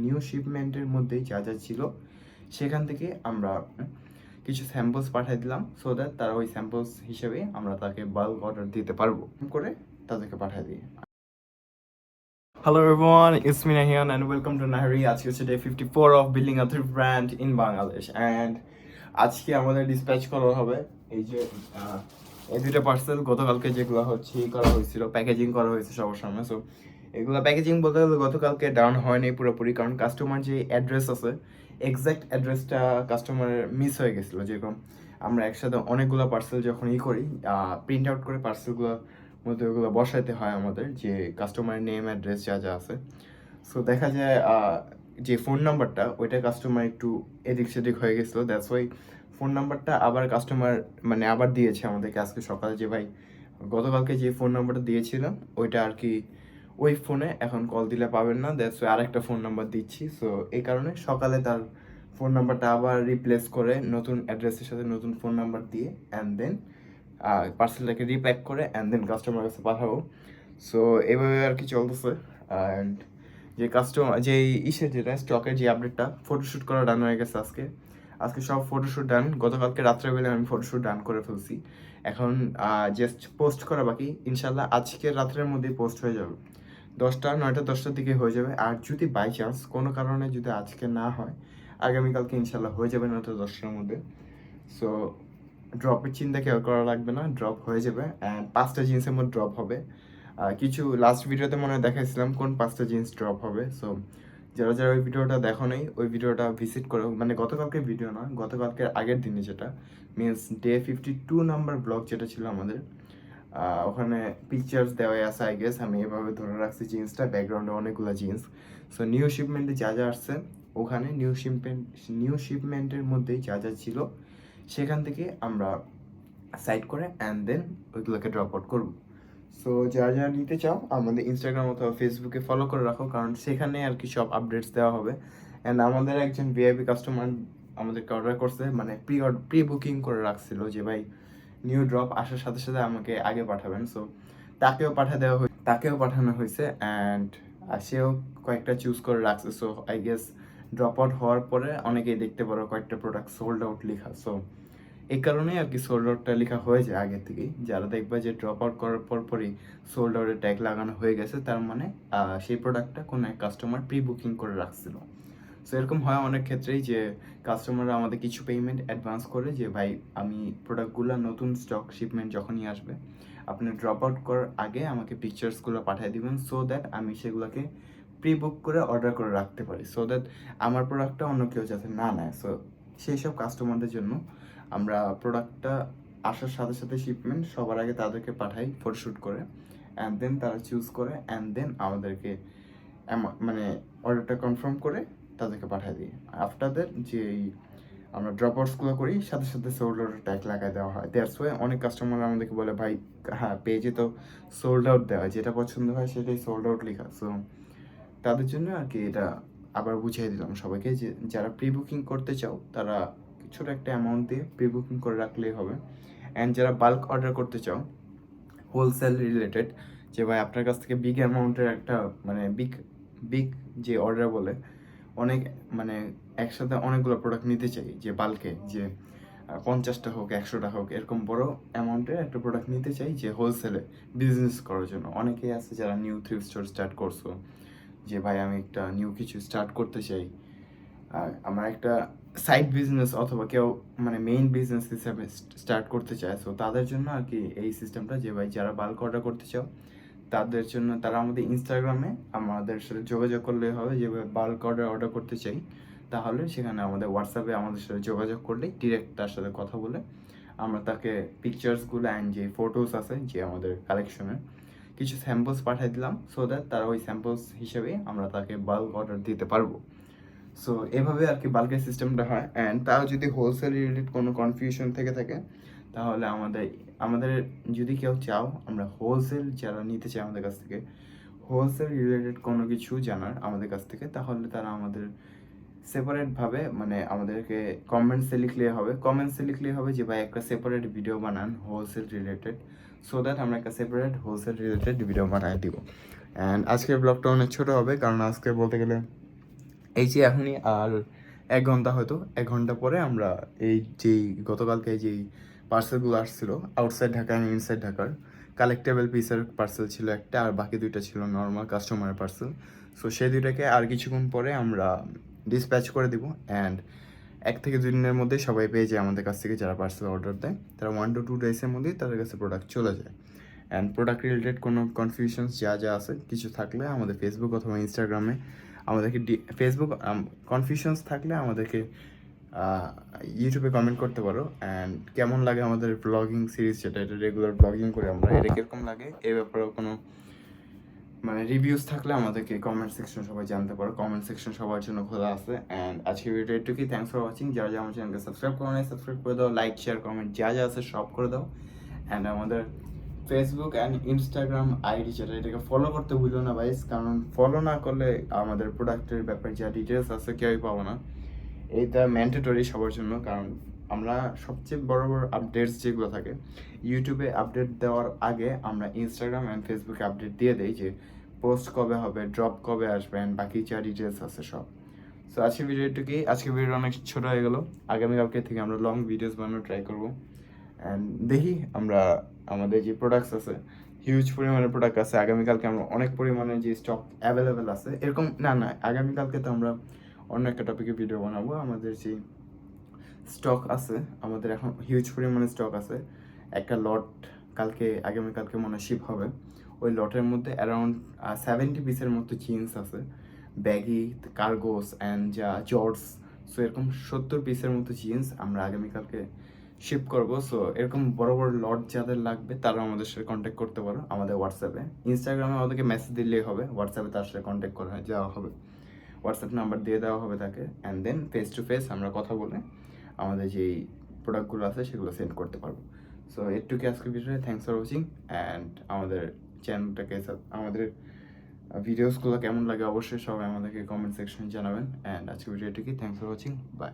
New শিপমেন্টের মধ্যেই যা যা ছিল সেখান থেকে আমরা কিছু স্যাম্পলস পাঠিয়ে দিলাম, সো দ্যাট তারা ওই স্যাম্পলস হিসেবে আমরা তাকে বাল্ক অর্ডার দিতে পারবো করে তাদেরকে পাঠিয়ে দিই। Hello everyone, it's me Nahian and welcome to Nahari. আজকে হচ্ছে day 54 of building a thrift brand in Bangladesh and আজকে আমাদের ডিসপ্যাচ করা হবে এই যে এই দুইটা পার্সেল গতকালকে যেগুলো হচ্ছে করা হয়েছিল, প্যাকেজিং করা হয়েছে সবার সামনে। সো এগুলো প্যাকেজিং বলতে গেলে গতকালকে ডাউন হয়নি পুরোপুরি, কারণ কাস্টমার যে অ্যাড্রেস আছে এক্স্যাক্ট অ্যাড্রেসটা কাস্টমারের মিস হয়ে গেছিলো। যেরকম আমরা একসাথে অনেকগুলো পার্সেল যখন করি, প্রিন্ট আউট করে পার্সেলগুলো মধ্যে ওগুলো বসাইতে হয় আমাদের, যে কাস্টমারের নেম অ্যাড্রেস যা যা আছে। সো দেখা যায় যে ফোন নাম্বারটা ওইটা কাস্টমার একটু এদিক সেদিক হয়ে গেছিলো, দ্যাটস ওয়াই ফোন নাম্বারটা আবার কাস্টমার আবার দিয়েছে আমাদেরকে আজকে সকালে, যে ভাই গতকালকে যে ফোন নাম্বারটা দিয়েছিলাম ওইটা আর কি ওই ফোনে এখন কল দিলে পাবেন না, দ্যাটস ওয়াই আরেকটা ফোন নাম্বার দিচ্ছি। সো এই কারণে সকালে তার ফোন নাম্বারটা আবার রিপ্লেস করে নতুন অ্যাড্রেসের সাথে নতুন ফোন নাম্বার দিয়ে অ্যান্ড দেন পার্সেলটাকে রিপ্যাক করে অ্যান্ড দেন কাস্টমার কাছে পাঠাবো। সো এভাবে আর কি চলতেছে। অ্যান্ড যে কাস্টমার যে যেটা স্টকের যে আপডেটটা, ফটোশ্যুট করা ডান হয়ে গেছে আজকে। সব ফটোশ্যুট ডান, গতকালকে রাত্রেবেলা আমি ফটোশ্যুট ডান করে ফেলছি। এখন জাস্ট পোস্ট করা বাকি, ইনশাল্লাহ আজকে রাত্রের মধ্যেই পোস্ট হয়ে যাবে, 9টা-10টার দিকে হয়ে যাবে। আর যদি বাই চান্স কোনো কারণে যদি আজকে না হয়, আগামীকালকে ইনশাল্লাহ হয়ে যাবে 9টা-10টার মধ্যে। সো ড্রপের চিন্তা কেউ করা লাগবে না, ড্রপ হয়ে যাবে। অ্যান্ড 5টা জিন্সের মধ্যে ড্রপ হবে। কিছু লাস্ট ভিডিওতে মনে হয় দেখাইছিলাম কোন 5টা জিন্স ড্রপ হবে। সো যারা যারা ওই ভিডিওটা দেখো নেই, ওই ভিডিওটা ভিজিট করো, গতকালকের ভিডিও না, গতকালকের আগের দিনে, যেটা মিনস ডে 52 নাম্বার ব্লগ যেটা ছিল আমাদের, ওখানে পিকচার্স দেওয়াই আছে আই গেস। আমি এভাবে ধরে রাখছি জিন্সটা, ব্যাকগ্রাউন্ডে অনেকগুলো জিন্স। সো নিউ শিপমেন্টে যা যা আসছে ওখানে নিউ শিপমেন্টের মধ্যেই যা যা ছিল সেখান থেকে আমরা সাইড করে অ্যান্ড দেন ওইগুলোকে ড্রপ আউট করবো। সো যারা যারা নিতে চাও আমাদের ইনস্টাগ্রাম অথবা ফেসবুকে ফলো করে রাখো, কারণ সেখানে আর কি সব আপডেটস দেওয়া হবে। অ্যান্ড আমাদের একজন ভিআইপি কাস্টমার আমাদেরকে অর্ডার করছে, প্রি বুকিং করে রাখছিল যে ভাই নিউ ড্রপ আসার সাথে সাথে আমাকে আগে পাঠাবেন। সো তাকেও পাঠানো হয়েছে অ্যান্ড সেও কয়েকটা চুজ করে রাখছে। So I guess drop out হওয়ার পরে অনেকেই দেখতে পারো কয়েকটা প্রোডাক্ট সোল্ড আউট লেখা। সো এই কারণেই আর কি সোল্ড আউটটা লেখা হয়ে যায় আগে থেকেই। যারা দেখবে যে ড্রপ আউট করার পরই সোল্ড আউটের ট্যাগ লাগানো হয়ে গেছে, তার মানে সেই প্রোডাক্টটা কোনো এক কাস্টমার প্রি বুকিং করে রাখছিল। সো এরকম হয় অনেক ক্ষেত্রেই যে কাস্টমাররা আমাদের কিছু পেমেন্ট অ্যাডভান্স করে, যে ভাই আমি প্রোডাক্টগুলো নতুন স্টক শিপমেন্ট যখনই আসবে আপনি ড্রপ আউট করার আগে আমাকে পিকচার্সগুলো পাঠিয়ে দিবেন, সো দ্যাট আমি সেগুলোকে প্রি বুক করে অর্ডার করে রাখতে পারি, সো দ্যাট আমার প্রোডাক্টটা অন্য কেউ যাতে না নেয়। সো সেই সব কাস্টমারদের জন্য আমরা প্রোডাক্টটা আসার সাথে সাথে শিপমেন্ট সবার আগে তাদেরকে পাঠাই ফটোশ্যুট করে, অ্যান্ড দেন তারা চুজ করে অ্যান্ড দেন আমাদেরকে অর্ডারটা কনফার্ম করে তাদেরকে পাঠিয়ে দিই। আফটার দ্যাট যে আমরা ড্রপ আউটসগুলো করি সাথে সাথে সোল্ড আউট ট্যাগ লাগাই দেওয়া হয়। দ্যাটস ওয়াই অনেক কাস্টমার আমাদেরকে বলে ভাই হ্যাঁ পেজে তো সোল্ড আউট দেওয়া হয়, যেটা পছন্দ হয় সেটাই সোল্ড আউট লেখা। সো তাদের জন্য আর কি এটা আবার বুঝিয়ে দিলাম সবাইকে, যে যারা প্রি বুকিং করতে চাও তারা ছোটো একটা অ্যামাউন্ট দিয়ে প্রি বুকিং করে রাখলেই হবে। অ্যান্ড যারা বাল্ক অর্ডার করতে চাও হোলসেল রিলেটেড, যে ভাই আপনার কাছ থেকে বিগ অ্যামাউন্টের একটা বিগ যে অর্ডার বলে অনেক একসাথে অনেকগুলো প্রোডাক্ট নিতে চাই, যে বাল্কে যে 50টা হোক 100টা হোক এরকম বড় অ্যামাউন্টের একটা প্রোডাক্ট নিতে চাই, যে হোলসেলে বিজনেস করার জন্য। অনেকেই আছে যারা নিউ থ্রিফট স্টোর স্টার্ট করছো, যে ভাই আমি একটা নিউ কিছু স্টার্ট করতে চাই, আমার একটা সাইড বিজনেস অথবা কেউ মেইন বিজনেস হিসাবে স্টার্ট করতে চায়। সো তাদের জন্য আর কি এই সিস্টেমটা, যে ভাই যারা বাল্ক অর্ডার করতে চাও তাদের জন্য তারা আমাদের ইনস্টাগ্রামে আমাদের সাথে যোগাযোগ করলে হবে, যে বাল্ক অর্ডার করতে চাই, তাহলে সেখানে আমাদের হোয়াটসঅ্যাপে আমাদের সাথে যোগাযোগ করলে ডিরেক্ট তার সাথে কথা বলে আমরা তাকে পিকচার্সগুলো অ্যান্ড যে ফটোস আছে যে আমাদের কালেকশনের কিছু স্যাম্পলস পাঠিয়ে দিলাম, সো দ্যাট তারা ওই স্যাম্পলস হিসেবে আমরা তাকে বাল্ক অর্ডার দিতে পারবো। সো এভাবে আর কি বাল্কের সিস্টেমটা হয়। অ্যান্ড তাও যদি হোলসেল রিলেটেড কোনো কনফিউশন থেকে থাকে তাহলে আমাদের যদি কেউ চাও আমরা হোলসেল যারা নিতে চায় আমাদের কাছ থেকে হোলসেল রিলেটেড কোনো কিছু জানার আমাদের কাছ থেকে, তাহলে তারা আমাদের সেপারেটভাবে আমাদেরকে কমেন্টসে লিখলেই হবে যে ভাই একটা সেপারেট ভিডিও বানান হোলসেল রিলেটেড, সো দ্যাট আমরা একটা সেপারেট হোলসেল রিলেটেড ভিডিও বানায় দিব। অ্যান্ড আজকের ব্লগটা অনেক ছোটো হবে, কারণ আজকে বলতে গেলে এই যে এখনই আর 1 ঘন্টা, হয়তো 1 ঘন্টা পরে আমরা এই যেই গতকালকে যেই পার্সেলগুলো আসছিল আউটসাইড ঢাকা অ্যান্ড ইনসাইড ঢাকার কালেক্টেবল পিসের পার্সেল ছিল একটা, আর বাকি 2টা ছিল নর্মাল কাস্টমারের পার্সেল। সো সেই 2টাকে আর কিছুক্ষণ পরে আমরা ডিসপ্যাচ করে দিব, অ্যান্ড 1 থেকে 2 দিনের মধ্যে সবাই পেয়ে যায় আমাদের কাছ থেকে, যারা পার্সেল অর্ডার দেয় তারা 1 to 2 ডেজের মধ্যেই তাদের কাছে প্রোডাক্ট চলে যায়। অ্যান্ড প্রোডাক্ট রিলেটেড কোনো কনফিউশনস যা যা আছে কিছু থাকলে আমাদের ফেসবুক অথবা ইনস্টাগ্রামে আমাদেরকে ফেসবুক কনফিউশনস থাকলে আমাদেরকে ইউটিউবে কমেন্ট করতে পারো। অ্যান্ড কেমন লাগে আমাদের ব্লগিং সিরিজ, যেটা এটা রেগুলার ব্লগিং করে আমরা, এটা কীরকম লাগে এই ব্যাপারেও কোনো মানে রিভিউস থাকলে আমাদেরকে কমেন্ট সেকশন সবাই জানতে পারো। কমেন্ট সেকশন সবার জন্য খোলা আছে। অ্যান্ড আজকে ভিডিও এটুকুই। Thanks for watching. যারা যারা আমার চ্যানেলকে সাবস্ক্রাইব করো নাই সাবস্ক্রাইব করে দাও, লাইক শেয়ার কমেন্ট যা যা আছে সব করে দাও। অ্যান্ড আমাদের ফেসবুক অ্যান্ড ইনস্টাগ্রাম আইডি যেটা, এটাকে ফলো করতে ভুলো না ভাইস, কারণ ফলো না করলে আমাদের প্রোডাক্টের ব্যাপারে যা ডিটেলস আছে কেউই পাবো না। এইটা ম্যান্ডেটরি সবার জন্য, কারণ আমরা সবচেয়ে বড় বড় আপডেটস যেগুলো থাকে ইউটিউবে আপডেট দেওয়ার আগে আমরা ইনস্টাগ্রাম অ্যান্ড ফেসবুকে আপডেট দিয়ে দেই যে পোস্ট কবে হবে, ড্রপ কবে আসবে, অ্যান্ড বাকি যা ডিটেলস আছে সব। সো আজকে ভিডিও এটুকুই। আজকে ভিডিও অনেক ছোটো হয়ে গেলো, আগামীকালকে থেকে আমরা লং ভিডিওস বানানো ট্রাই করবো। অ্যান্ড দেখি আমরা আমাদের যে প্রোডাক্টস আছে, হিউজ পরিমাণে প্রোডাক্ট আছে, আগামীকালকে আমরা অনেক পরিমাণে যে স্টক অ্যাভেলেবেল আছে এরকম না, আগামীকালকে তো আমরা অন্য একটা টপিকে ভিডিও বানাবো। আমাদের যে স্টক আছে, আমাদের এখন হিউজ পরিমাণে স্টক আছে। একটা লট আগামীকালকে মনে হয় শিপ হবে। ওই লটের মধ্যে অ্যারাউন্ড 70 পিসের মতো জিন্স আছে, ব্যাগি, কার্গোস অ্যান্ড যা জর্জ। সো এরকম 70 পিসের মতো জিন্স আমরা আগামীকালকে শিপ করবো। সো এরকম বড় বড় লট যাদের লাগবে তারা আমাদের সাথে কন্ট্যাক্ট করতে পারো আমাদের হোয়াটসঅ্যাপে। ইনস্টাগ্রামে আমাদেরকে মেসেজ দিলেই হবে, হোয়াটসঅ্যাপে তার সাথে কন্ট্যাক্ট করা যাওয়া হবে, হোয়াটসঅ্যাপ নাম্বার দিয়ে দেওয়া হবে তাকে। And then face to face আমরা কথা বলে আমাদের যেই প্রোডাক্টগুলো আছে সেগুলো সেন্ড করতে পারবো। সো এটুকু আজকে video. Thanks for watching. And আমাদের চ্যানেলটাকে আমাদের ভিডিওসগুলো কেমন লাগে অবশ্যই সবাই আমাদেরকে কমেন্ট সেকশনে জানাবেন। অ্যান্ড আজকে ভিডিও এটুকুই। Thanks for watching. বাই।